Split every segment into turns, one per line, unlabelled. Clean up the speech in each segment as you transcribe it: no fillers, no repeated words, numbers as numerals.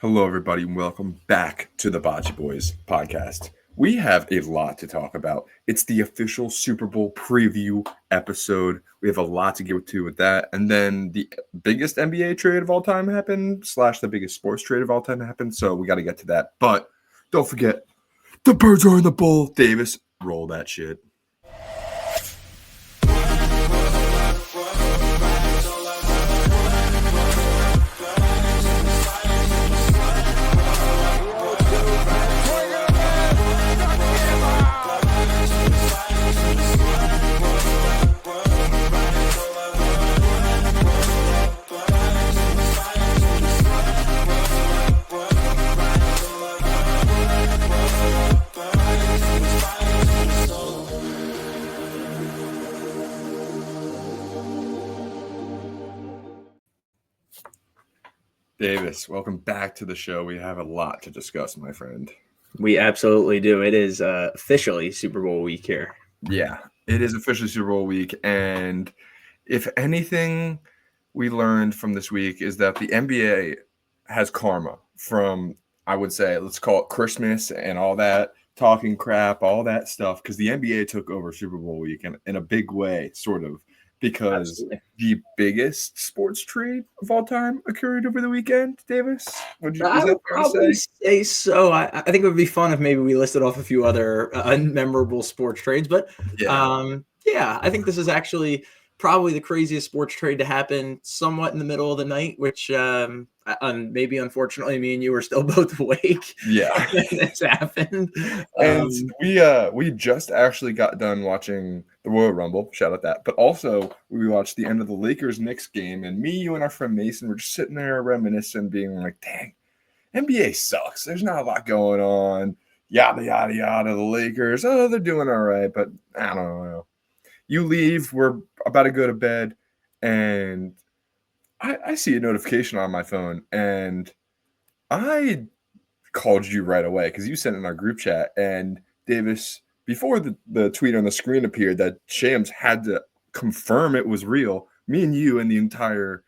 Hello, everybody, and welcome back to the Bachi Boys podcast. We have a lot to talk about. It's the official Super Bowl preview episode. We have a lot to get to with that. And then the biggest NBA trade of all time happened, / the biggest sports trade of all time happened. So we got to get to that. But don't forget, the birds are in the bowl. Davis, roll that shit. Davis, welcome back to the show. We have a lot to discuss, my friend.
We absolutely do. It is officially Super Bowl week here.
Yeah, it is officially Super Bowl week. And if anything we learned from this week is that the NBA has karma from, I would say, let's call it Christmas and all that, talking crap, all that stuff, because the NBA took over Super Bowl week in a big way, sort of. Because
Absolutely.
the biggest sports trade of all time occurred over the weekend, Davis?
I would probably say so. I think it would be fun if maybe we listed off a few other unmemorable sports trades. But yeah, I think this is actually probably the craziest sports trade to happen somewhat in the middle of the night, which maybe unfortunately me and you were still both awake.
Yeah.
when this happened.
And we just actually got done watching the Royal Rumble. Shout out that. But also we watched the end of the Lakers-Knicks game, and me, you, and our friend Mason were just sitting there reminiscing, being like, dang, NBA sucks. There's not a lot going on. Yada, yada, yada. The Lakers, they're doing all right, but I don't know. You leave, we're about to go to bed, and I see a notification on my phone, and I called you right away because you sent it in our group chat. And Davis, before the tweet on the screen appeared that Shams had to confirm it was real, me and you and the entire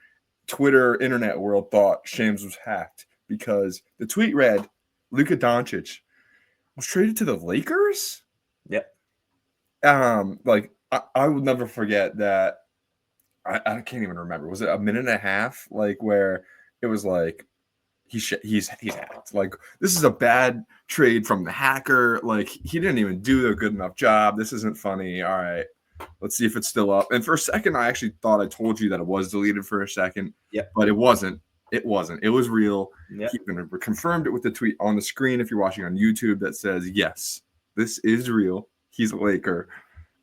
Twitter internet world thought Shams was hacked because the tweet read, Luka Doncic was traded to the Lakers?
Yep.
I will never forget that. I can't even remember. Was it a minute and a half? Like where it was like he's hacked. Like this is a bad trade from the hacker. Like he didn't even do a good enough job. This isn't funny. All right, let's see if it's still up. And for a second, I actually thought I told you that it was deleted for a second.
Yeah,
but it wasn't. It wasn't. It was real.
Yep.
He confirmed it with the tweet on the screen. If you're watching on YouTube, that says yes, this is real. He's a Laker.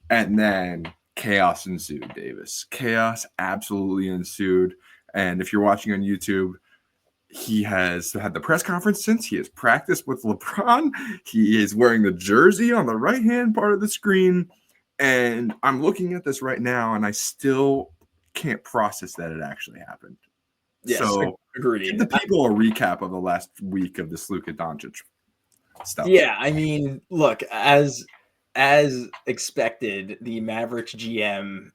And then chaos ensued, Davis. Chaos absolutely ensued. And if you're watching on YouTube, he has had the press conference since. He has practiced with LeBron. He is wearing the jersey on the right-hand part of the screen. And I'm looking at this right now, and I still can't process that it actually happened.
Yes,
so
agreed.
Give the people a recap of the last week of this Luka Doncic stuff.
Yeah, I mean, look, as expected, the Mavericks GM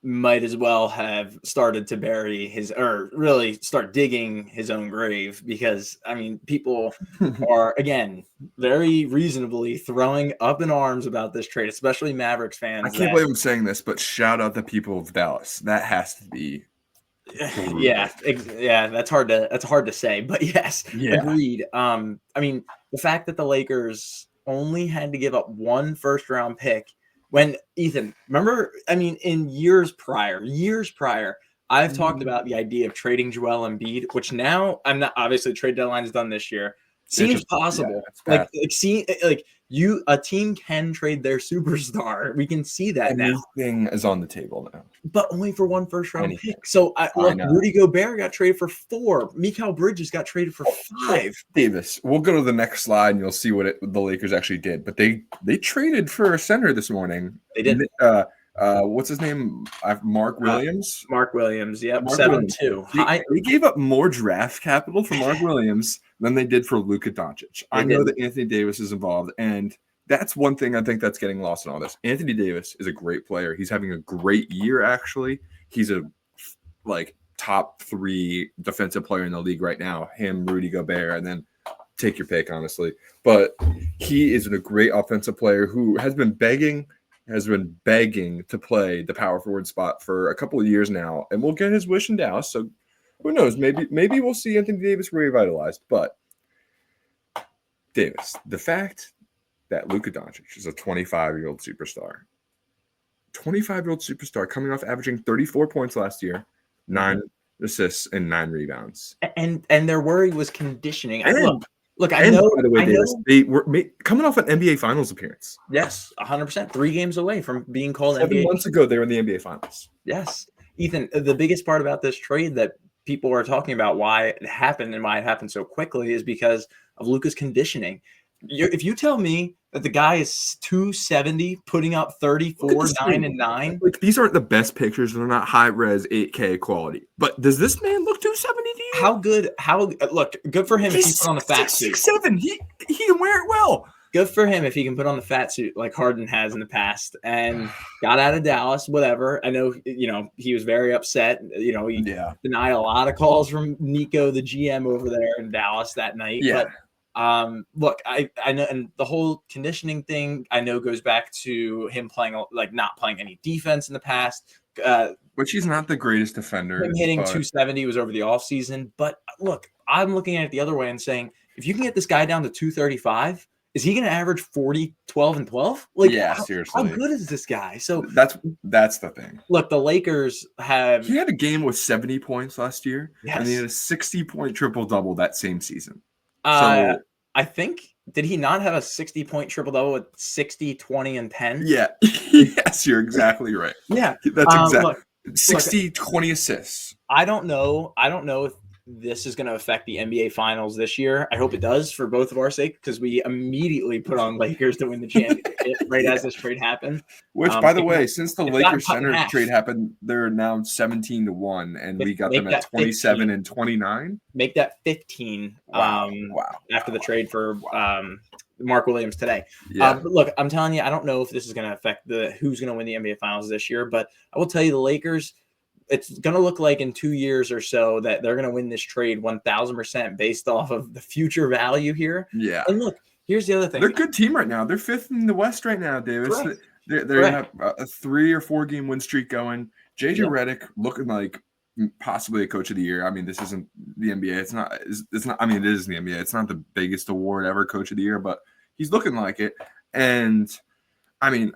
might as well have started to bury his, or really start digging his own grave, because I mean, people are again very reasonably throwing up in arms about this trade, especially Mavericks fans.
I can't believe I'm saying this, but shout out the people of Dallas. That has to be.
Yeah, that's hard to say, but yes, agreed. I mean, the fact that the Lakers only had to give up one first-round pick when Ethan, remember, I mean, in years prior, I've talked about the idea of trading Joel Embiid, which now I'm not, obviously trade deadline is done this year. Seems possible. Yeah, a team can trade their superstar. We can see that now.
Anything is on the table now,
but only for one first-round pick. So Rudy Gobert got traded for 4. Mikal Bridges got traded for 5.
Davis, we'll go to the next slide and you'll see what the Lakers actually did. But they traded for a center this morning.
They did.
What's his name? Mark Williams.
Mark Williams. Yep. 7-2.
They gave up more draft capital for Mark Williams than they did for Luka Doncic. I know that Anthony Davis is involved, and that's one thing I think that's getting lost in all this. Anthony Davis is a great player. He's having a great year, actually. He's a top 3 defensive player in the league right now. Him, Rudy Gobert, and then take your pick, honestly. But he is a great offensive player who has been begging to play the power forward spot for a couple of years now, and we'll get his wish in Dallas. So who knows? Maybe we'll see Anthony Davis revitalized. But Davis, the fact that Luka Doncic is a 25-year-old superstar, 25-year-old superstar coming off averaging 34 points last year, 9 assists and 9 rebounds,
and their worry was conditioning. Look, I
and
know.
By the way, Davis, they were coming off an NBA Finals appearance.
Yes, 100%. 3 games away from being called
7
NBA.
months ago, they were in the NBA Finals.
Yes, Ethan. The biggest part about this trade that people are talking about why it happened and why it happened so quickly is because of Luka's conditioning. If you tell me that the guy is 270, putting up 34, 9 and 9,
like these aren't the best pictures; they're not high res 8K quality. But does this man look 270 to you?
How good? Good for him if he put on the fat suit.
6'7". He can wear it well.
Good for him if he can put on the fat suit like Harden has in the past and got out of Dallas, whatever. I know, he was very upset. He denied a lot of calls from Nico, the GM over there in Dallas that night.
Yeah.
But look, I know, and the whole conditioning thing I know goes back to him playing not playing any defense in the past.
Which he's not the greatest defender.
Him hitting 270 was over the offseason. But look, I'm looking at it the other way and saying, if you can get this guy down to 235, is he going to average 40, 12, and 12?
Seriously.
How good is this guy? So
that's the thing.
Look, the Lakers have.
He had a game with 70 points last year,
yes.
and he had a 60-point triple-double that same season.
I think, did he not have a 60-point triple-double with 60, 20, and 10?
Yeah. Yes, you're exactly right.
Yeah.
That's exactly 60, 20 assists.
I don't know if this is going to affect the NBA Finals this year. I hope it does for both of our sake, because we immediately put on Lakers to win the championship as this trade happened.
Which, by the way, since the Lakers center trade happened, they're now 17-1, and we got them at 27 15. And 29.
Make that 15.
Wow.
After the trade for Mark Williams today.
Yeah.
But look, I'm telling you, I don't know if this is going to affect who's going to win the NBA Finals this year, but I will tell you, the Lakers, it's going to look like in 2 years or so that they're going to win this trade 1,000% based off of the future value here.
Yeah.
And look, here's the other thing.
They're a good team right now. They're 5th in the West right now, Davis.
Correct.
They have a 3 or 4 game win streak going. JJ Redick looking like possibly a coach of the year. I mean, this isn't the NBA. It's not. I mean, it is the NBA. It's not the biggest award ever, coach of the year, but he's looking like it. And I mean,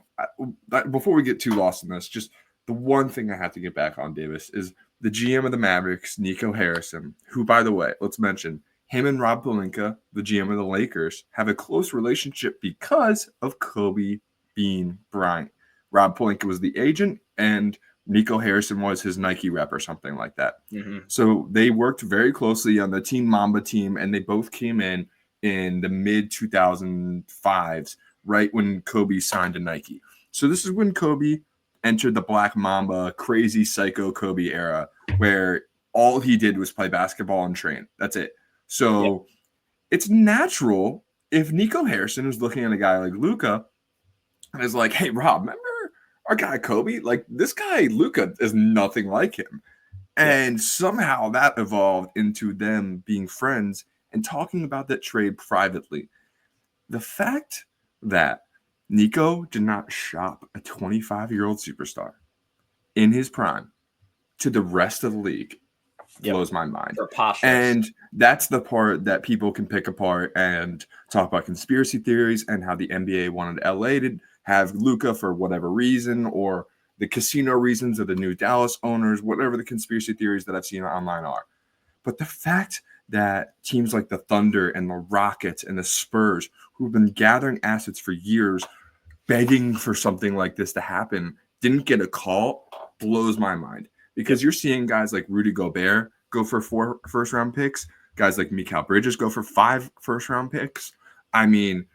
before we get too lost in this, just the one thing I have to get back on, Davis, is the GM of the Mavericks, Nico Harrison, who, by the way, let's mention, him and Rob Pelinka, the GM of the Lakers, have a close relationship because of Kobe Bean Bryant. Rob Pelinka was the agent, and Nico Harrison was his Nike rep or something like that.
Mm-hmm.
So they worked very closely on the Team Mamba team, and they both came in the mid-2005s, right when Kobe signed to Nike. So this is when Kobe entered the Black Mamba, crazy psycho Kobe era, where all he did was play basketball and train. That's it. So it's natural if Nico Harrison was looking at a guy like Luka and is like, hey, Rob, remember our guy Kobe? Like, this guy Luka is nothing like him. And somehow that evolved into them being friends and talking about that trade privately. The fact that Nico did not shop a 25-year-old superstar in his prime to the rest of the league blows my mind. And that's the part that people can pick apart and talk about conspiracy theories and how the NBA wanted LA to have Luka for whatever reason, or the casino reasons of the new Dallas owners, whatever the conspiracy theories that I've seen online are. But the fact that teams like the Thunder and the Rockets and the Spurs, who've been gathering assets for years, begging for something like this to happen, didn't get a call, blows my mind. Because you're seeing guys like Rudy Gobert go for 4 first-round picks, guys like Mikal Bridges go for 5 first-round picks. I mean,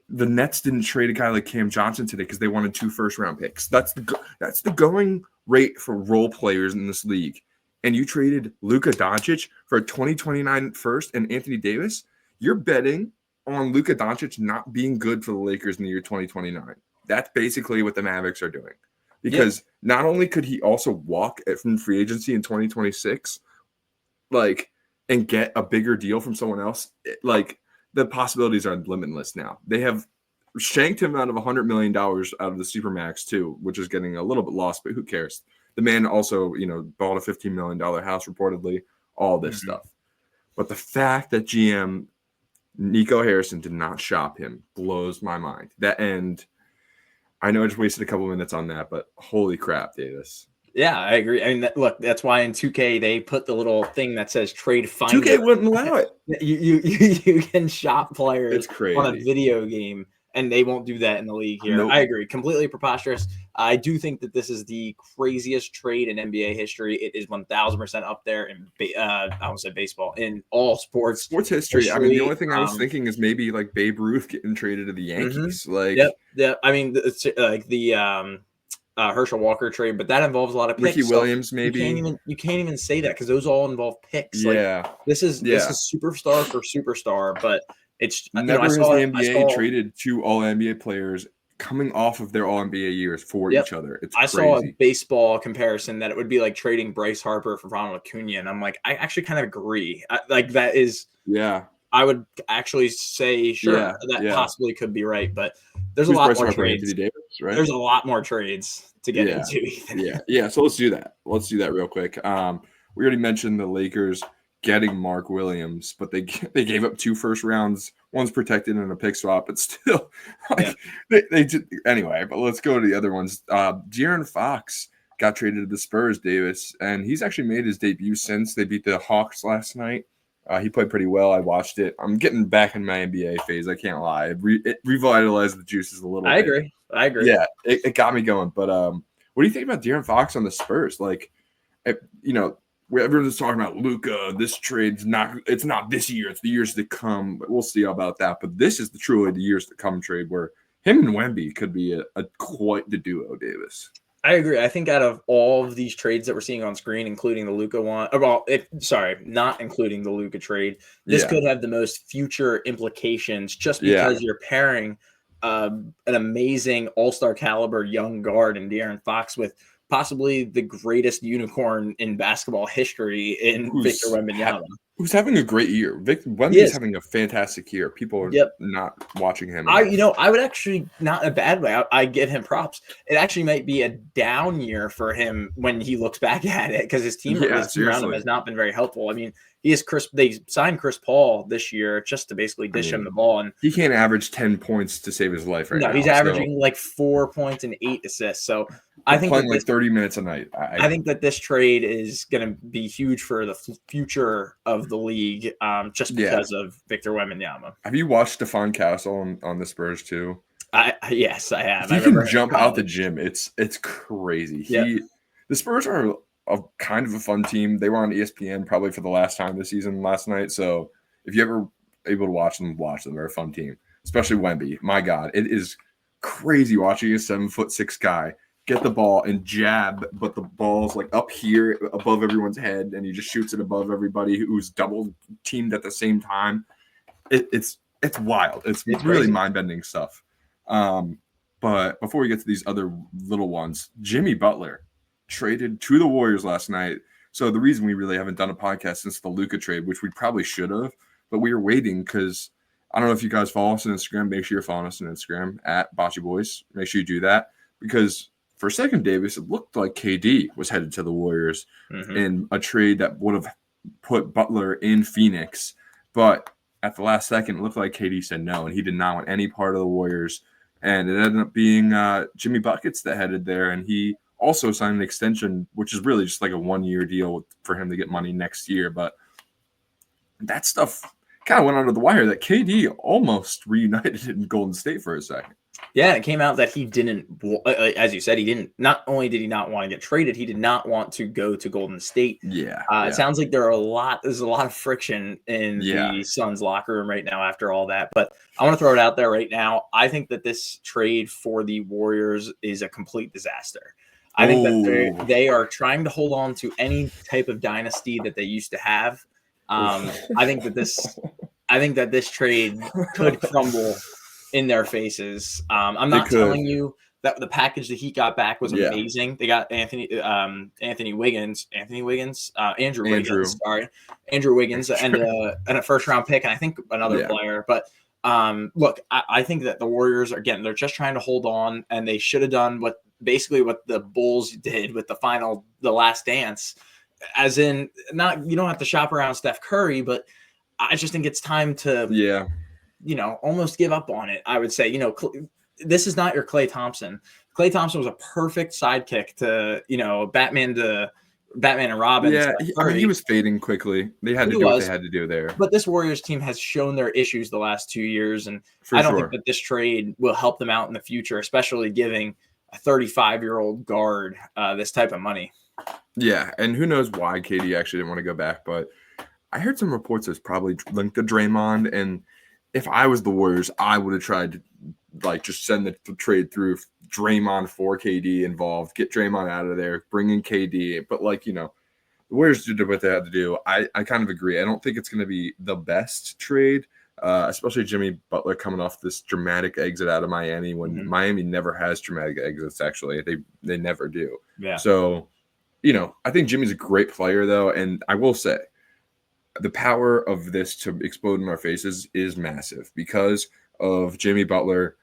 the Nets didn't trade a guy like Cam Johnson today because they wanted 2 first-round picks. That's the going rate for role players in this league. And you traded Luka Doncic for a 2029 first and Anthony Davis. You're betting on Luka Doncic not being good for the Lakers in the year 2029. That's basically what the Mavericks are doing. because not only could he also walk from free agency in 2026, like, and get a bigger deal from someone else, like the possibilities are limitless now. They have shanked him out of $100 million out of the Supermax too, which is getting a little bit lost, but who cares? The man also, bought a $15 million house reportedly, all this stuff. But the fact that GM Nico Harrison did not shop him blows my mind. And I know I just wasted a couple minutes on that, but holy crap, Davis.
Yeah, I agree. I mean, look, that's why in 2K they put the little thing that says trade finder.
2K wouldn't allow it.
You can shop players
it's crazy.
On a video game, and they won't do that in the league here. Nope. I agree. Completely preposterous. I do think that this is the craziest trade in NBA history. It is 1,000% up there in I almost said baseball, in all sports
history. I mean, the only thing I was thinking is maybe like Babe Ruth getting traded to the Yankees. Like,
yeah. I mean, it's like the Herschel Walker trade, but that involves a lot of picks.
Ricky Williams, maybe.
You can't even say that because those all involve picks.
Yeah,
like, this is superstar for superstar, but it's
never has the NBA traded 2 All NBA players coming off of their All NBA years for each other. It's crazy.
Saw a baseball comparison that it would be like trading Bryce Harper for Ronald Acuna, and I'm like, I actually kind of agree. Like that is I would actually say that possibly could be right, but there's a lot more trades.
Davis, right?
There's a lot more trades to get into. Ethan.
Yeah. So let's do that. Let's do that real quick. We already mentioned the Lakers getting Mark Williams, but they gave up 2 first rounds. One's protected in a pick swap, but still, they did anyway. But let's go to the other ones. De'Aaron Fox got traded to the Spurs, Davis, and he's actually made his debut since they beat the Hawks last night. He played pretty well. I watched it. I'm getting back in my NBA phase. I can't lie. It revitalized the juices a little bit.
I agree.
Yeah, it got me going. But what do you think about De'Aaron Fox on the Spurs? Like, everyone's talking about Luka. This trade's it's not this year. It's the years to come. But we'll see about that. But this is truly the years to come trade where him and Wemby could be a quite the duo, Davis.
I agree. I think out of all of these trades that we're seeing on screen, including the Luka one, not including the Luka trade, this could have the most future implications just because you're pairing an amazing all-star caliber young guard in De'Aaron Fox with possibly the greatest unicorn in basketball history in Victor Wembanyama.
Who's having a great year. Wemby's having a fantastic year. People are not watching him.
I would actually, not in a bad way, I give him props. It actually might be a down year for him when he looks back at it because his team around him has not been very helpful. I mean, they signed Chris Paul this year just to basically dish him the ball. And
he can't average 10 points to save his life right now.
No, he's averaging like 4 points and 8 assists. So I think
playing like 30 minutes a night.
I think that this trade is going to be huge for the future of the league just because of Victor Wembanyama.
Have you watched Stephon Castle on the Spurs too?
Yes, I have.
He can jump out the gym. It's crazy. The Spurs are a kind of a fun team. They were on ESPN probably for the last time this season last night. So if you're ever able to watch them. They're a fun team, especially Wemby. My God, it is crazy watching a 7'6" guy get the ball and jab, but the ball's like up here above everyone's head, and he just shoots it above everybody who's double teamed at the same time. It's wild. It's really mind-bending stuff. But before we get to these other little ones, Jimmy Butler traded to the Warriors last night. So the reason we really haven't done a podcast since the Luka trade, which we probably should have, but we were waiting because I don't know if you guys follow us on Instagram. Make sure you're following us on Instagram at Bachi Boys. Make sure you do that because for a second, Davis, it looked like KD was headed to the Warriors in a trade that would have put Butler in Phoenix. But at the last second, it looked like KD said no, and he did not want any part of the Warriors. And it ended up being Jimmy Buckets that headed there, and he also signed an extension, which is really just like a 1-year deal for him to get money next year. But that stuff kind of went under the wire that KD almost reunited in Golden State for a second.
Yeah, it came out that he didn't, as you said, not only did he not want to get traded, he did not want to go to Golden State. It sounds like there's a lot of friction in the Suns locker room right now after all that. But I want to throw it out there right now. I think that this trade for the Warriors is a complete disaster. I think that they are trying to hold on to any type of dynasty that they used to have. I think that this trade could crumble in their faces. I'm not telling you that the package the Heat got back was
Yeah.
amazing. They got Andrew Wiggins, sorry, Andrew Wiggins, and a first round pick, and I think another player. But look, I think that the Warriors they're just trying to hold on, and they should have done what the Bulls did with the last dance, as in you don't have to shop around Steph Curry, but I just think it's time to almost give up on it. I would say, this is not your Klay Thompson. Klay Thompson was a perfect sidekick to, Batman and Robin.
Yeah, he was fading quickly. They had to do what they had to do there.
But this Warriors team has shown their issues the last 2 years, and I don't think that this trade will help them out in the future, especially giving a 35-year-old guard this type of money.
Yeah, and who knows why KD actually didn't want to go back, but I heard some reports that's probably linked to Draymond, and if I was the Warriors, I would have tried to just send the trade through Draymond for KD involved, get Draymond out of there, bring in KD. But the Warriors did what they had to do. I kind of agree. I don't think it's going to be the best trade, especially Jimmy Butler coming off this dramatic exit out of Miami when Miami never has dramatic exits. Actually, they never do.
Yeah.
So, I think Jimmy's a great player though, and I will say, the power of this to explode in our faces is massive because of Jimmy Butler,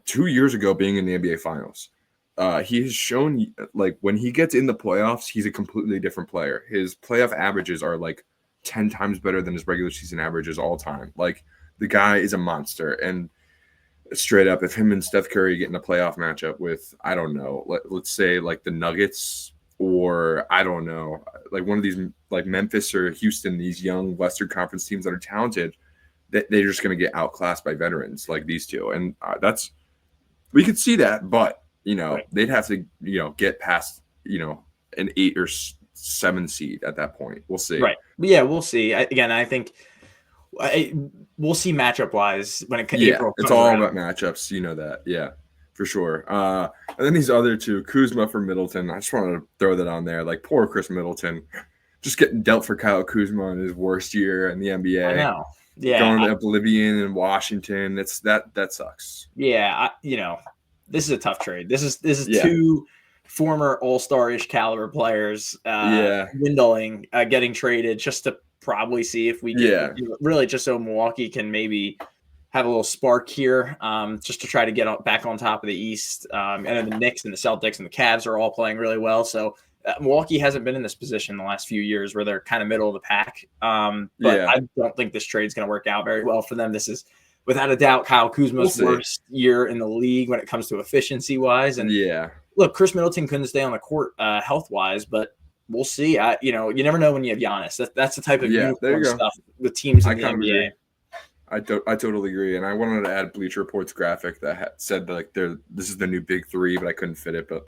2 years ago being in the NBA Finals. He has shown when he gets in the playoffs, he's a completely different player. His playoff averages are 10 times better than his regular season averages all time. The guy is a monster. And straight up, if him and Steph Curry get in a playoff matchup with, I don't know, let's say the Nuggets, or I don't know, one of these Memphis or Houston, these young Western Conference teams that are talented, they're just going to get outclassed by veterans like these two. And we could see that, but, they'd have to, get past, an 8 or 7 seed at that point. We'll see.
Right. But yeah, we'll see. I think we'll see matchup wise when it comes.
Yeah, it's all about matchups. You know that. Yeah. For sure. And then these other two, Kuzma for Middleton. I just wanted to throw that on there. Poor Chris Middleton, just getting dealt for Kyle Kuzma in his worst year in the NBA.
I know. Yeah.
Going to oblivion in Washington. That sucks.
Yeah. This is a tough trade. This is two former All-Star-ish caliber players dwindling, getting traded just to probably see if we can really just so Milwaukee can maybe have a little spark here, just to try to get back on top of the East. And then the Knicks and the Celtics and the Cavs are all playing really well. So Milwaukee hasn't been in this position the last few years where they're kind of middle of the pack. But I don't think this trade's going to work out very well for them. This is, without a doubt, Kyle Kuzma's worst year in the league when it comes to efficiency-wise. And look, Chris Middleton couldn't stay on the court health-wise, but we'll see. You never know when you have Giannis. That's the type of uniform stuff with teams in the NBA.
I totally agree, and I wanted to add Bleacher Report's graphic that said this is the new big three, but I couldn't fit it. But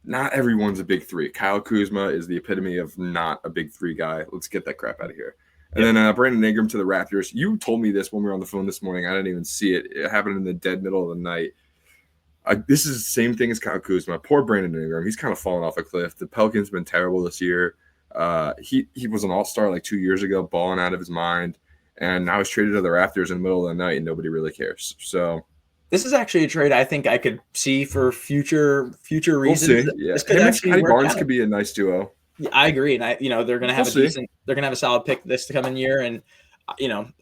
not everyone's a big three. Kyle Kuzma is the epitome of not a big three guy. Let's get that crap out of here. And then Brandon Ingram to the Raptors. You told me this when we were on the phone this morning. I didn't even see it. It happened in the dead middle of the night. This is the same thing as Kyle Kuzma. Poor Brandon Ingram. He's kind of fallen off a cliff. The Pelicans been terrible this year. He was an all-star 2 years ago, balling out of his mind. And now he's traded to the Raptors in the middle of the night, and nobody really cares. So
this is actually a trade I think I could see for future reasons.
We'll see. Yeah, him and Scottie Barnes could be a nice duo.
Yeah, I agree, and they're going to have they're going to have a solid pick this coming year. And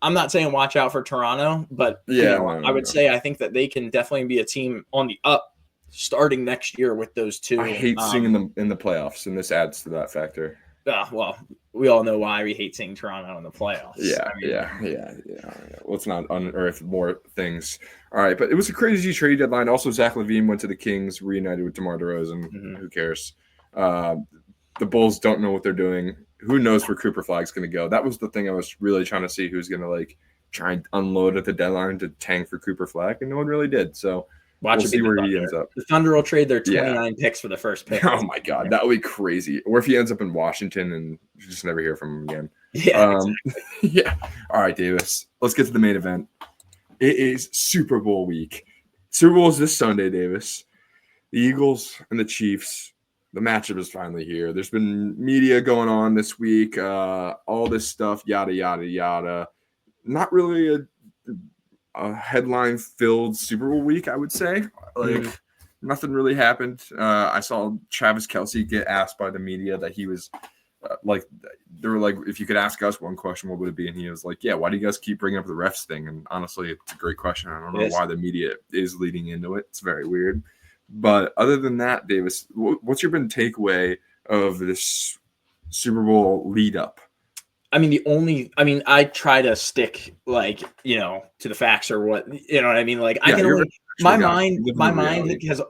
I'm not saying watch out for Toronto, but I would say I think that they can definitely be a team on the up starting next year with those two.
I hate seeing them in the playoffs, and this adds to that factor.
Well, we all know why we hate seeing Toronto in the playoffs.
Yeah. Let's not unearth more things. All right, but it was a crazy trade deadline. Also, Zach LaVine went to the Kings, reunited with DeMar DeRozan. Who cares? The Bulls don't know what they're doing. Who knows where Cooper Flag's going to go? That was the thing I was really trying to see who's going to try and unload at the deadline to tank for Cooper Flag, and no one really did. So we'll see where he ends up.
The Thunder will trade their 29 picks for the first pick.
Oh my God, that would be crazy. Or if he ends up in Washington and you just never hear from him again.
Yeah.
Yeah. All right, Davis. Let's get to the main event. It is Super Bowl week. Super Bowl is this Sunday, Davis. The Eagles and the Chiefs. The matchup is finally here. There's been media going on this week, all this stuff, yada, yada, yada. Not really a headline-filled Super Bowl week, I would say. nothing really happened. I saw Travis Kelce get asked by the media that he was they were like, if you could ask us one question, what would it be? And he was like, yeah, why do you guys keep bringing up the refs thing? And honestly, it's a great question. I don't know why the media is leading into it. It's very weird. But other than that, Davis, what's your been takeaway of this Super Bowl lead up?
I mean, I try to stick to the facts or what, you know what I mean? Like I can only, my mind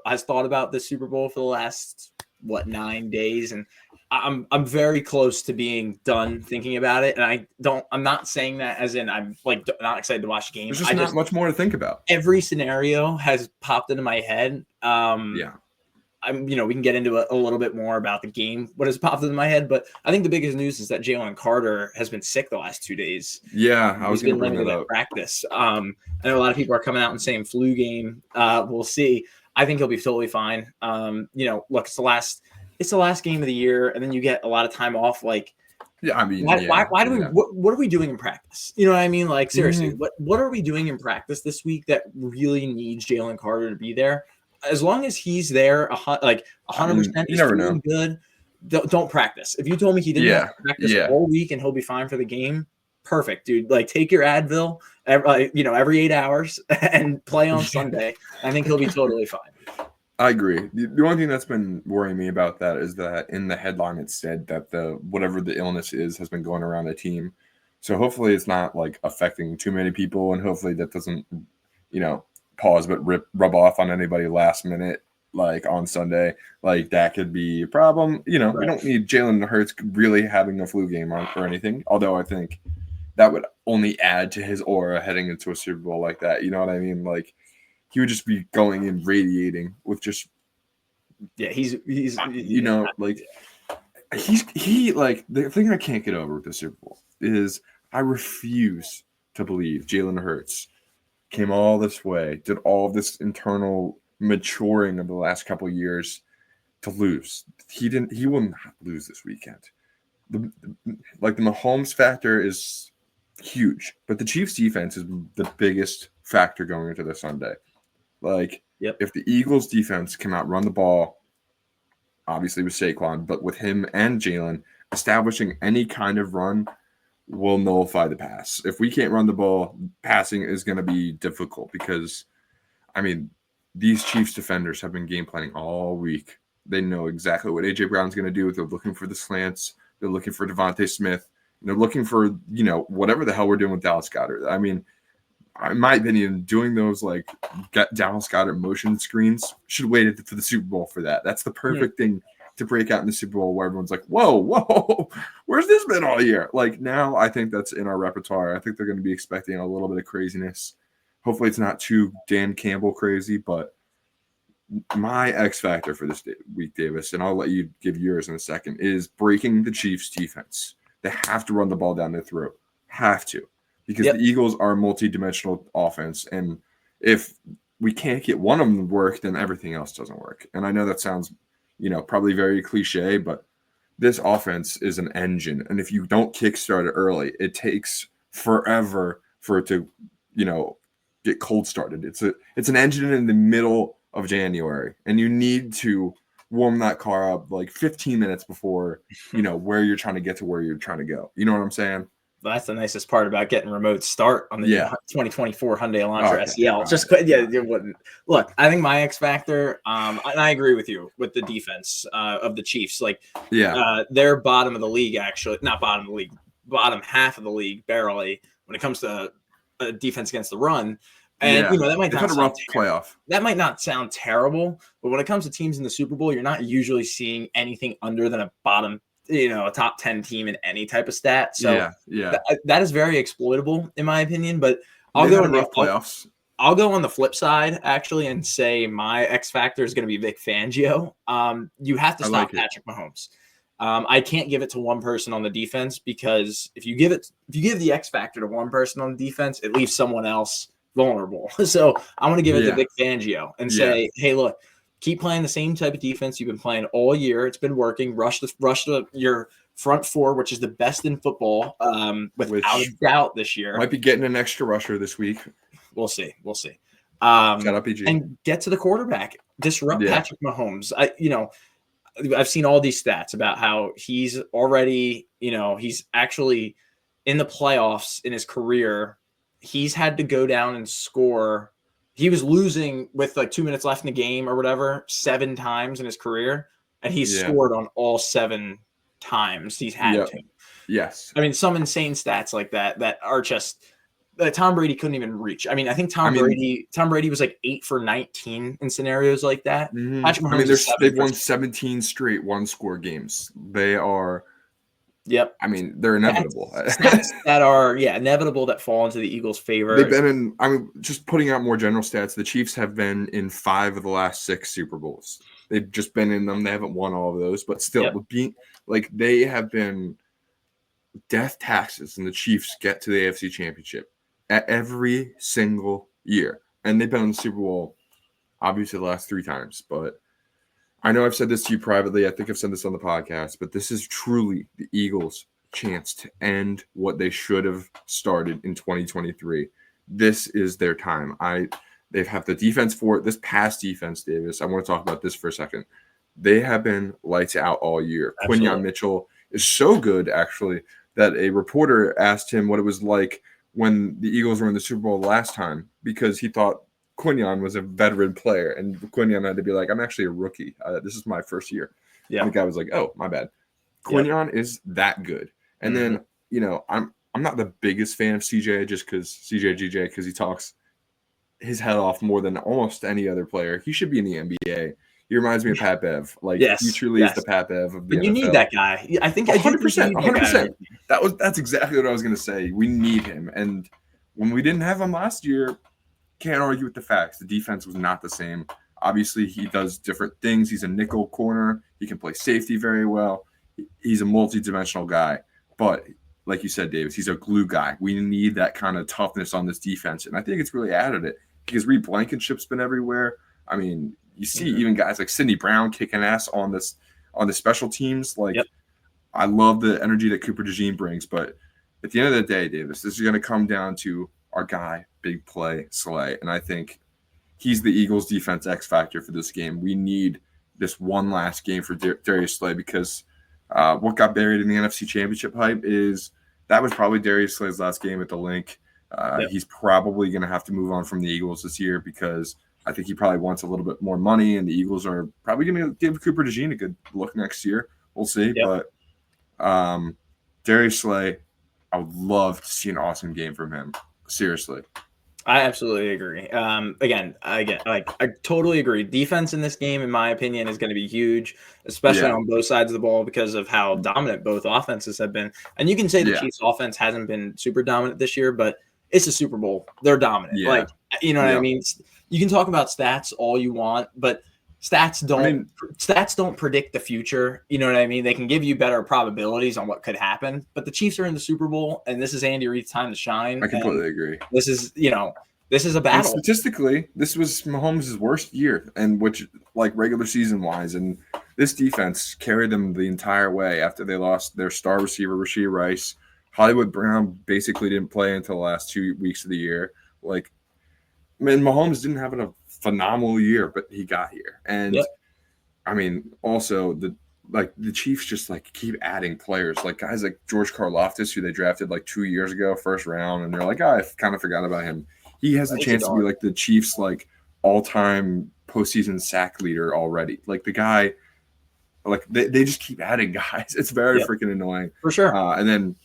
has thought about the Super Bowl for the last 9 days. And I'm very close to being done thinking about it. And I'm not saying that as in I'm like not excited to watch the game.
There's just not much more to think about.
Every scenario has popped into my head. We can get into a little bit more about the game, what has popped into my head, but I think the biggest news is that Jalen Carter has been sick the last 2 days.
Yeah, I was going to bring that up.
Practice. I know a lot of people are coming out and saying flu game. We'll see. I think he'll be totally fine. Look, it's the last game of the year, and then you get a lot of time off. Like,
yeah, I mean,
why do we? What are we doing in practice? You know what I mean? Like, seriously, what are we doing in practice this week that really needs Jalen Carter to be there? As long as he's there, 100%, he's feeling good. Don't practice. If you told me he didn't have to practice all week and he'll be fine for the game, perfect, dude. Like, take your Advil, every 8 hours and play on Sunday. I think he'll be totally fine.
I agree. The only thing that's been worrying me about that is that in the headline it said that whatever the illness is has been going around the team. So hopefully it's not like affecting too many people, and hopefully that doesn't, pause but rub off on anybody last minute, like on Sunday. Like that could be a problem. We don't need Jalen Hurts really having a flu game or anything. Although I think that would only add to his aura heading into a Super Bowl like that. You know what I mean? Like he would just be going and radiating with just
he's
like the thing I can't get over with the Super Bowl is I refuse to believe Jalen Hurts came all this way, did all this internal maturing of the last couple of years to lose. He will not lose this weekend. The Mahomes factor is huge, but the Chiefs defense is the biggest factor going into the Sunday. If the Eagles defense can outrun the ball, obviously with Saquon, but with him and Jalen establishing any kind of run, will nullify the pass. If we can't run the ball, passing is going to be difficult because, these Chiefs defenders have been game planning all week. They know exactly what A.J. Brown's going to do. They're looking for the slants. They're looking for Devontae Smith. They're looking for, whatever the hell we're doing with Dallas Goedert. In my opinion, doing those Dallas Goedert motion screens should wait for the Super Bowl for that. That's the perfect thing to break out in the Super Bowl where everyone's like, whoa, where's this been all year? Now I think that's in our repertoire. I think they're going to be expecting a little bit of craziness. Hopefully it's not too Dan Campbell crazy, but my X factor for this week, Davis, and I'll let you give yours in a second, is breaking the Chiefs defense. They have to run the ball down their throat. Have to. Because the Eagles are a multi-dimensional offense, and if we can't get one of them to work, then everything else doesn't work. And I know that sounds probably very cliche, but this offense is an engine. And if you don't kickstart it early, it takes forever for it to, get cold started. It's an engine in the middle of January, and you need to warm that car up 15 minutes before, where you're trying to get to where you're trying to go. You know what I'm saying?
That's the nicest part about getting remote start on the 2024 Hyundai Elantra SEL. Look, I think my X factor, and I agree with you with the defense of the Chiefs. They're bottom of the league, actually. Not bottom of the league, bottom half of the league, barely, when it comes to defense against the run. And that might not sound
playoff.
That might not sound terrible, but when it comes to teams in the Super Bowl, you're not usually seeing anything under than a bottom, a top 10 team in any type of stat. So that is very exploitable in my opinion. But I'll go on the playoffs. I'll go on the flip side actually and say my X factor is going to be Vic Fangio. You have to stop Patrick Mahomes. I can't give it to one person on the defense because if you give the X factor to one person on the defense, it leaves someone else vulnerable. So I want to give it to Vic Fangio and say, hey, look, keep playing the same type of defense you've been playing all year. It's been working. Rush your front four, which is the best in football, without a doubt this year.
Might be getting an extra rusher this week.
We'll see.
Shout out PG.
And get to the quarterback, disrupt
Yeah.
Patrick Mahomes. I've seen all these stats about how he's already, he's actually in the playoffs in his career. He's had to go down and score. He was losing with like 2 minutes left in the game or whatever, 7 times in his career, and he's scored on all 7 times he's had to.
Yes.
I mean, some insane stats like that are just that Tom Brady couldn't even reach. I mean, I think Tom Brady was like 8 for 19 in scenarios like that.
Mm-hmm. I mean, they've won 17 straight one-score games. They are.
Yep.
I mean, they're inevitable.
Stats that are inevitable that fall into the Eagles' favor.
They've been in. I mean, just putting out more general stats. The Chiefs have been in 5 of the last 6 Super Bowls. They've just been in them. They haven't won all of those, but still, being like they have been death taxes, and the Chiefs get to the AFC Championship at every single year, and they've been in the Super Bowl obviously the last 3 times. But I know I've said this to you privately. I think I've said this on the podcast, but this is truly the Eagles' chance to end what they should have started in 2023. This is their time. They have the defense for it. This past defense, Davis, I want to talk about this for a second. They have been lights out all year. Quinyon Mitchell is so good, actually, that a reporter asked him what it was like when the Eagles were in the Super Bowl last time, because he thought Quinyon was a veteran player, and Quinyon had to be like, I'm actually a rookie. This is my first year. Yeah. And the guy was like, oh, my bad. Quinyon is that good. And then, I'm not the biggest fan of CJ just because CJ because he talks his head off more than almost any other player. He should be in the NBA. He reminds me of Pat Bev. Like, he truly is the Pat Bev of the NFL.
You need that guy. I think
100%. 100%. That's exactly what I was going to say. We need him. And when we didn't have him last year, can't argue with the facts. The defense was not the same. Obviously, he does different things. He's a nickel corner. He can play safety very well. He's a multi-dimensional guy. But like you said, Davis, he's a glue guy. We need that kind of toughness on this defense. And I think it's really added it because Reed Blankenship's been everywhere. I mean, you see even guys like Sidney Brown kicking ass on the special teams. Like, I love the energy that Cooper DeJean brings. But at the end of the day, Davis, this is going to come down to our guy, big play Slay. And I think he's the Eagles' defense X factor for this game. We need this one last game for Darius Slay because what got buried in the NFC Championship hype is that was probably Darius Slay's last game at the Link. He's probably going to have to move on from the Eagles this year because I think he probably wants a little bit more money, and the Eagles are probably going to give Cooper DeJean a good look next year. We'll see. But Darius Slay, I would love to see an awesome game from him. Seriously.
I absolutely agree. Again, I totally agree. Defense in this game, in my opinion, is going to be huge, especially on both sides of the ball because of how dominant both offenses have been. And you can say the Chiefs' offense hasn't been super dominant this year, but it's a Super Bowl. They're dominant. Like, you know what I mean? You can talk about stats all you want, but stats don't predict the future. You know what I mean? They can give you better probabilities on what could happen, but the Chiefs are in the Super Bowl, and this is Andy Reid's time to shine.
I completely agree.
This is a battle.
And statistically, this was Mahomes' worst year, and which like regular season wise, and this defense carried them the entire way after they lost their star receiver Rashee Rice. Hollywood Brown basically didn't play until the last 2 weeks of the year. Like, man, Mahomes didn't have a phenomenal year, but he got here. And I mean, also the Chiefs just like keep adding players, like guys like George Karlaftis, who they drafted like 2 years ago, first round, and they're like, I kind of forgot about him. He has a chance to be like the Chiefs like all-time postseason sack leader already. Like the guy, like they just keep adding guys. It's very freaking annoying
for sure.
And then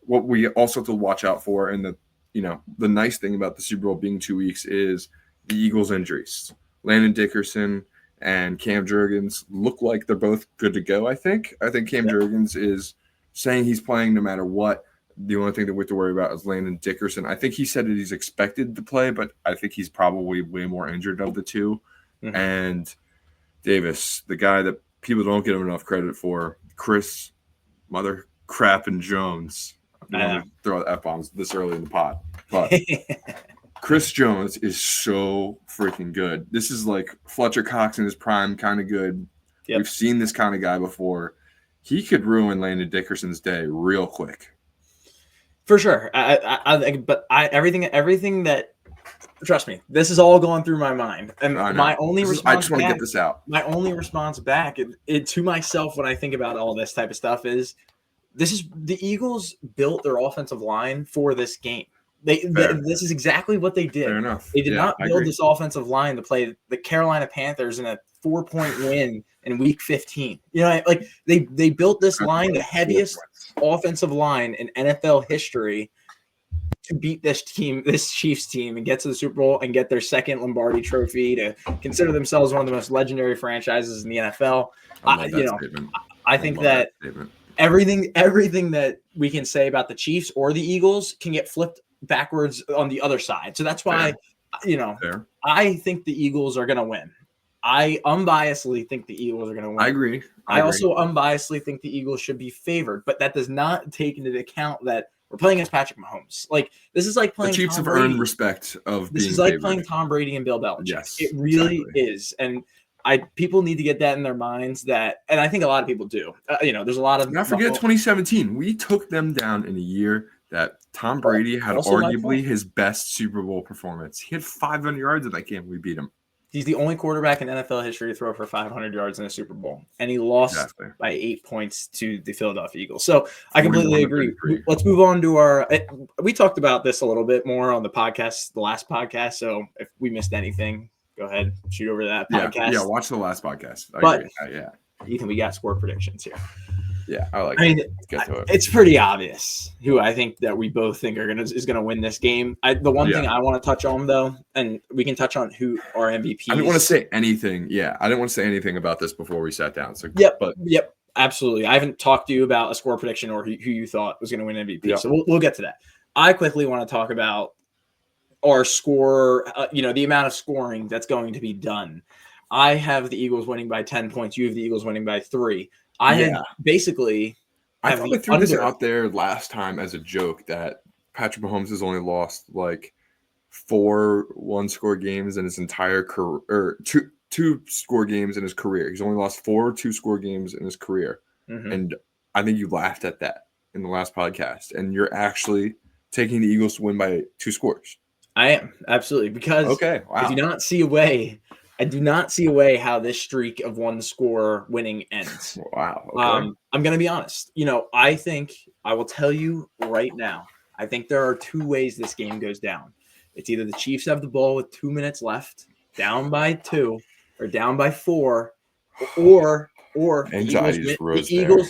what we also have to watch out for, and the nice thing about the Super Bowl being 2 weeks is the Eagles' injuries. Landon Dickerson and Cam Jurgens look like they're both good to go, I think. I think Cam Jurgens is saying he's playing no matter what. The only thing that we have to worry about is Landon Dickerson. I think he said that he's expected to play, but I think he's probably way more injured of the two. Mm-hmm. And Davis, the guy that people don't give him enough credit for, Chris Mother Crap and Jones. I don't want to throw F-bombs this early in the pod, but Chris Jones is so freaking good. This is like Fletcher Cox in his prime, kind of good. We've seen this kind of guy before. He could ruin Landon Dickerson's day real quick.
For sure. Everything that trust me, this is all going through my mind. And my only response
I just want to get this out.
My only response back to myself when I think about all this type of stuff is the Eagles built their offensive line for this game. This is exactly what they did.
Fair enough.
They did not build this offensive line to play the Carolina Panthers in a 4-point win in week 15. You know, like they built this line, the heaviest offensive line in NFL history, to beat this Chiefs team, and get to the Super Bowl and get their second Lombardi trophy, to consider themselves one of the most legendary franchises in the NFL. I think that everything that we can say about the Chiefs or the Eagles can get flipped backwards on the other side. So that's why, I think the Eagles are going to win. I unbiasedly think the Eagles are going to win.
I agree.
I also unbiasedly think the Eagles should be favored, but that does not take into account that we're playing against Patrick Mahomes. Like, this is like playing
the Chiefs
Tom
have
Brady.
Earned respect of
this
being
is like
favored.
Playing Tom Brady and Bill Belichick.
Yes,
it really is. And people need to get that in their minds, and I think a lot of people do. There's a lot of.
Not forget 2017. We took them down in a year that Tom Brady had arguably his best Super Bowl performance. He had 500 yards in that game. We beat him.
He's the only quarterback in NFL history to throw for 500 yards in a Super Bowl, and he lost by 8 points to the Philadelphia Eagles. So I completely agree. Let's move on to our. We talked about this a little bit more on the last podcast. So if we missed anything, go ahead, shoot over that podcast.
Yeah, watch the last podcast.
Ethan, we got score predictions here.
Yeah, I mean, let's get to it.
It's pretty obvious who I think that we both think is gonna win this game. The one thing I want to touch on, though, and we can touch on who our MVP.
I didn't want to say anything. Yeah, I didn't want to say anything about this before we sat down. So
yep, absolutely. I haven't talked to you about a score prediction or who you thought was going to win MVP. Yep. So we'll get to that. I quickly want to talk about our score. The amount of scoring that's going to be done. I have the Eagles winning by 10 points. You have the Eagles winning by 3. I thought I threw this
out there last time as a joke that Patrick Mahomes has only lost like 4 one-score games in his entire career, or two score games in his career. He's only lost 4 two-score games in his career. Mm-hmm. And I think you laughed at that in the last podcast. And you're actually taking the Eagles to win by 2 scores.
I am, absolutely, because I do not see a way how this streak of 1 score winning ends.
Wow. Okay.
I'm going to be honest. I will tell you right now, I think there are 2 ways this game goes down. It's either the Chiefs have the ball with 2 minutes left, down by 2, or down by 4, or the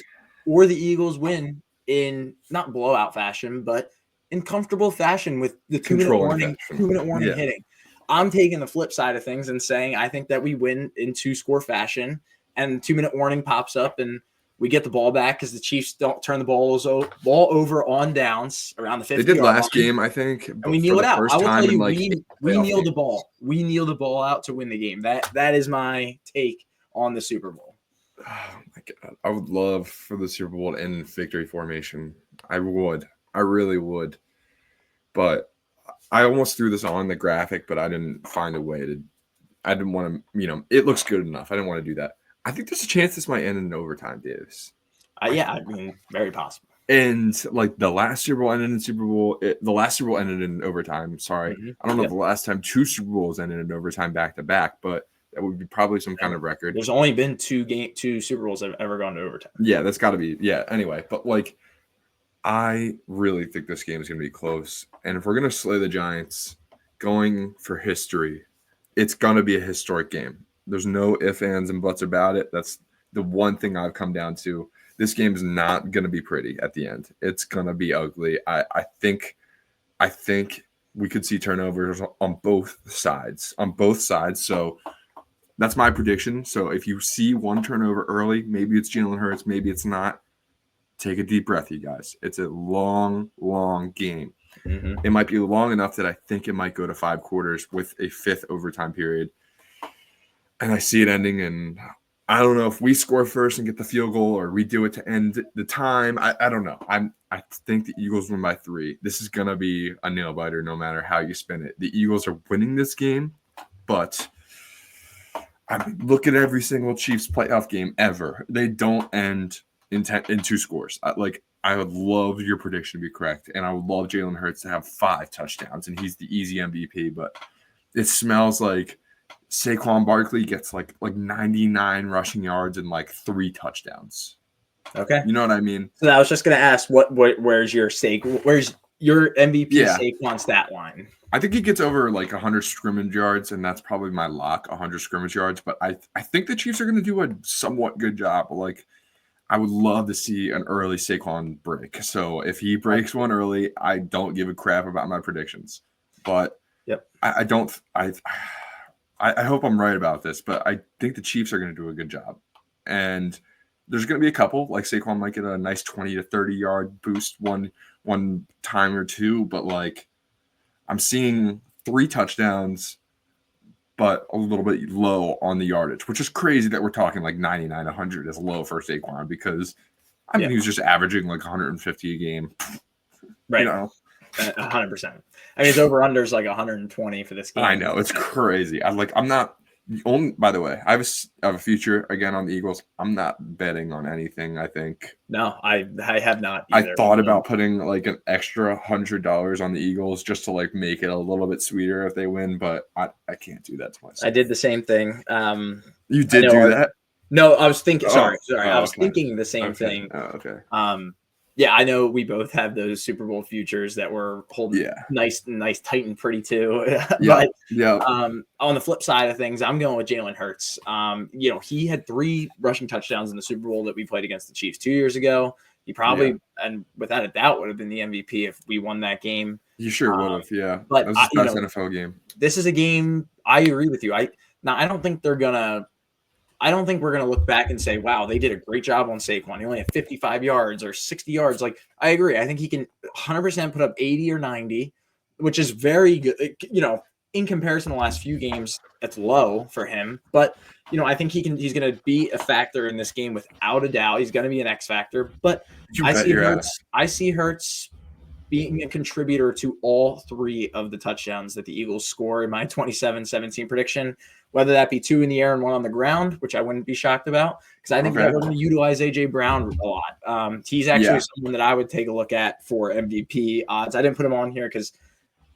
Eagles win in not blowout fashion, but in comfortable fashion with the 2-minute warning hitting. I'm taking the flip side of things and saying I think that we win in 2-score fashion, and 2-minute warning pops up and we get the ball back because the Chiefs don't turn the ball over on downs around the 50.
They did last game, I think.
And we kneel it out. I will tell you, we kneel the ball. We kneel the ball out to win the game. That is my take on the Super Bowl.
Oh my God. I would love for the Super Bowl to end in victory formation. I would. I really would. But I almost threw this on the graphic, but I didn't find a way to. I didn't want to, it looks good enough. I didn't want to do that. I think there's a chance this might end in overtime, Davis.
Very possible.
And like the last Super Bowl ended in overtime. Sorry. Mm-hmm. I don't know if the last time 2 Super Bowls ended in overtime back to back, but that would be probably some kind of record.
There's only been 2 Super Bowls that have ever gone to overtime.
Yeah, that's got to be. Yeah, anyway. But like, I really think this game is going to be close. And if we're going to slay the Giants going for history, it's going to be a historic game. There's no ifs, ands, and buts about it. That's the one thing I've come down to. This game is not going to be pretty at the end. It's going to be ugly. I think we could see turnovers on both sides. So that's my prediction. So if you see 1 turnover early, maybe it's Jalen Hurts, maybe it's not. Take a deep breath, you guys. It's a long, long game. Mm-hmm. It might be long enough that I think it might go to 5 quarters with a 5th overtime period. And I see it ending, and I don't know if we score first and get the field goal or we do it to end the time. I don't know. I think the Eagles win by 3. This is going to be a nail biter no matter how you spin it. The Eagles are winning this game, but I mean, look at every single Chiefs playoff game ever. They don't end in 2 scores. I would love your prediction to be correct, and I would love Jalen Hurts to have 5 touchdowns, and he's the easy MVP. But it smells like Saquon Barkley gets like 99 rushing yards and like 3 touchdowns.
Okay,
you know what I mean.
So I was just gonna ask, where's your MVP Saquon stat line?
I think he gets over like 100 scrimmage yards, and that's probably my lock, 100 scrimmage yards. But I think the Chiefs are going to do a somewhat good job. Like, I would love to see an early Saquon break. So if he breaks one early, I don't give a crap about my predictions. But I don't. I hope I'm right about this, but I think the Chiefs are going to do a good job. And there's going to be a couple, like Saquon might get a nice 20 to 30 yard boost one time or two, but like I'm seeing 3 touchdowns, but a little bit low on the yardage, which is crazy that we're talking like 99, 100 is low for Saquon, because I mean, he was just averaging like 150 a game.
Right. You know, 100%. I mean, his over-under is like 120 for this game.
I know, it's crazy. I'm not only. By the way, I have a future again on the Eagles. I'm not betting on anything. I think.
No, I have not either.
I thought about putting like an extra $100 on the Eagles just to like make it a little bit sweeter if they win, but I can't do that to myself.
I did the same thing.
You did do that?
No, I was thinking. Sorry. I was thinking the same thing.
Oh, okay.
Yeah, I know we both have those Super Bowl futures that were holding nice, tight and pretty too. But on the flip side of things, I'm going with Jalen Hurts. You know, he had 3 rushing touchdowns in the Super Bowl that we played against the Chiefs 2 years ago. He probably, and without a doubt, would have been the MVP if we won that game.
You sure would have, yeah.
But
that was his best NFL game.
This is a game. I agree with you. I don't think they're gonna. I don't think we're going to look back and say, wow, they did a great job on Saquon. He only had 55 yards or 60 yards. Like, I agree. I think he can 100% put up 80 or 90, which is very good. You know, in comparison to the last few games, that's low for him. But, you know, I think he's going to be a factor in this game without a doubt. He's going to be an X factor. But I see Hurts being a contributor to all 3 of the touchdowns that the Eagles score in my 27-17 prediction, whether that be 2 in the air and 1 on the ground, which I wouldn't be shocked about, because I think that we're going to utilize A.J. Brown a lot. He's actually someone that I would take a look at for MVP odds. I didn't put him on here because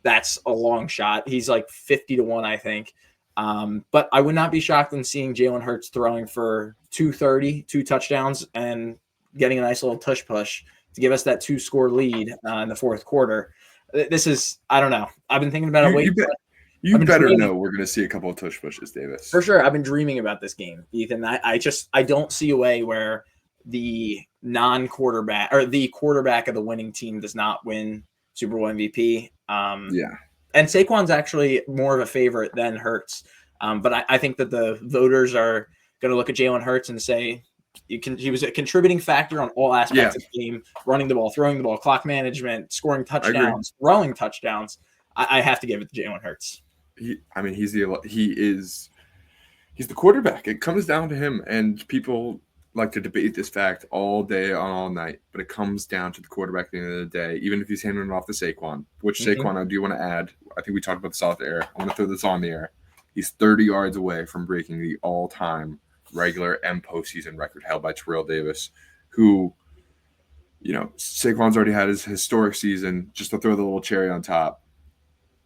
that's a long shot. He's like 50-1, I think. But I would not be shocked in seeing Jalen Hurts throwing for 230, 2 touchdowns, and getting a nice little tush push to give us that 2-score lead in the fourth quarter. This is, I don't know. I've been thinking about it.
You better know we're going to see a couple of tush pushes, Davis.
For sure. I've been dreaming about this game, Ethan. I don't see a way where the non-quarterback or the quarterback of the winning team does not win Super Bowl MVP. And Saquon's actually more of a favorite than Hurts. But I think that the voters are going to look at Jalen Hurts and say, he was a contributing factor on all aspects of the game, running the ball, throwing the ball, clock management, scoring touchdowns, throwing touchdowns. I have to give it to Jalen Hurts.
He's the quarterback. It comes down to him, and people like to debate this fact all day, all night, but it comes down to the quarterback at the end of the day, even if he's handing it off to Saquon, which Saquon I do want to add. I think we talked about this off the air. I want to throw this on the air. He's 30 yards away from breaking the all-time regular and postseason record held by Terrell Davis, who, you know, Saquon's already had his historic season. Just to throw the little cherry on top,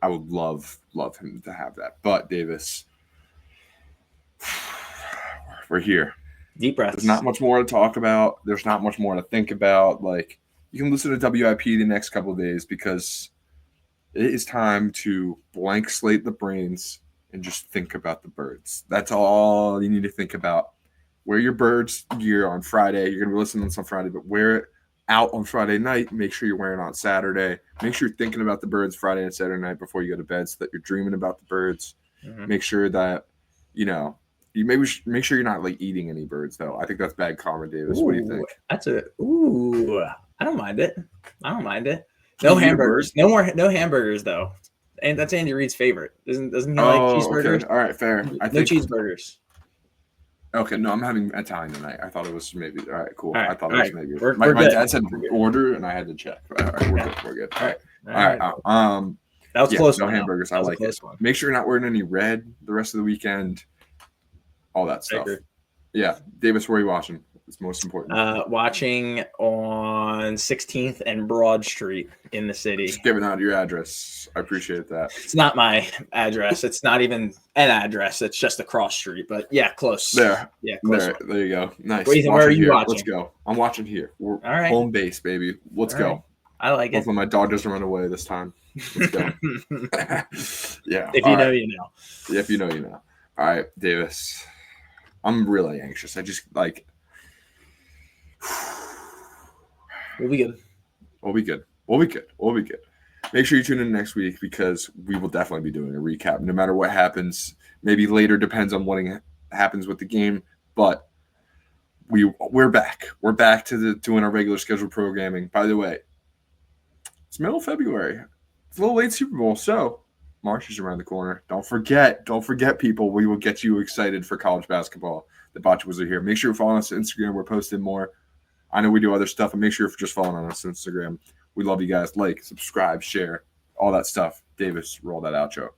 I would love him to have that. But Davis, we're here.
Deep breaths.
There's not much more to talk about. There's not much more to think about. Like, you can listen to WIP the next couple of days, because it is time to blank slate the brains and just think about the birds. That's all you need to think about. Wear your birds gear on Friday. You're going to be listening to this on Friday, but wear it out on Friday night. Make sure you're wearing it on Saturday. Make sure you're thinking about the birds Friday and Saturday night before you go to bed, so that you're dreaming about the birds. Make sure that, you know, you maybe make sure you're not like eating any birds, though. I think that's bad karma, Davis. What do you think?
I don't mind it. No hamburgers. Okay. No hamburgers though. And that's Andy Reid's favorite. Doesn't he like cheeseburgers?
Okay. All right, fair.
No cheeseburgers.
Okay, no, I'm having Italian tonight. I thought it was maybe. All right, cool.
All right,
I thought it was maybe.
My
dad said order, and I had to check. All right, we're good. All right.
That was close.
No hamburgers. I like it. Make sure you're not wearing any red the rest of the weekend. All that stuff. Yeah, Davis, where are you watching? It's most important.
Watching on 16th and Broad Street in the city.
Just giving out your address. I appreciate that.
It's not my address. It's not even an address. It's just across street. But yeah, close.
There.
Yeah, close.
There you go. Nice.
Where are you
here.
watching?
Let's go. I'm watching here. We're
all right.
Home base, baby. Let's go.
Right. I like it.
Hopefully my dog doesn't run away this time. Let's go. Yeah.
If you know, you know.
Yeah, if you know, you know. All right, Davis. I'm really anxious. I just like.
We'll be good.
We'll be good. We'll be good. We'll be good. Make sure you tune in next week because we will definitely be doing a recap no matter what happens. Maybe later, depends on what happens with the game. But we're back. We're back to doing our regular scheduled programming. By the way, it's middle of February. It's a little late Super Bowl, so March is around the corner. Don't forget, people. We will get you excited for college basketball. The Bachi was here. Make sure you follow us on Instagram. We're posting more. I know we do other stuff, but make sure you're just following us on Instagram. We love you guys. Like, subscribe, share, all that stuff. Davis, roll that outro.